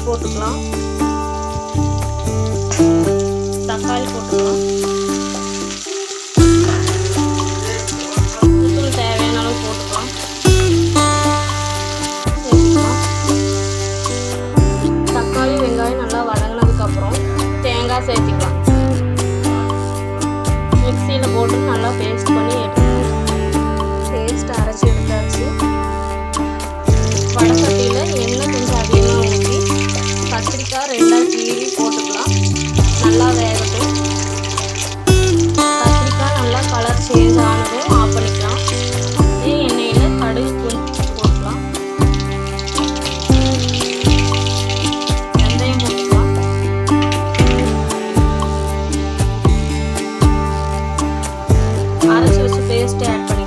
போட்டுக்கலாம். தக்காளி போட்டுக்கலாம். உப்பு தேவையான அளவு போட்டுக்கலாம். தக்காளி வெங்காயம் நல்லா வதங்கினதுக்கப்புறம் தேங்காய் சேர்த்திக்கலாம். மிக்சியில் போட்டு நல்லா பேஸ்ட் பண்ணி எடுத்துக்கலாம். பேஸ்ட் அரைச்சி எடுத்தாச்சு. வடசட்டியில் எண்ணெய் கொஞ்சம் அதிகமாக ஊற்றி கத்திரிக்காய் 2ஆக கீறி போட்டுக்கலாம். நல்லா வேகட்டும். கத்திரிக்காய் நல்லா கலர் சேஞ்ச் ஆனதும் ஆஃப் பண்ணிக்கலாம். இதே எண்ணெயில் கடுகு கொஞ்சம் போட்டுக்கலாம். வெந்தயம் போட்டுக்கலாம். அரைச்சி வச்சு பேஸ்ட் ஆட் பண்ணிக்கலாம்.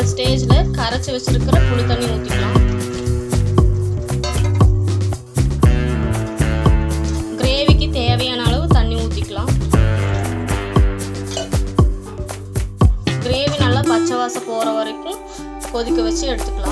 ஸ்டேஜில் கரைச்சி வச்சிருக்கிற புளி தண்ணி ஊற்றிக்கலாம். கிரேவிக்கு தேவையான அளவு தண்ணி ஊற்றிக்கலாம். கிரேவி நல்லா பச்சை வாசம் போகிற வரைக்கும் கொதிக்க வச்சு எடுத்துக்கலாம்.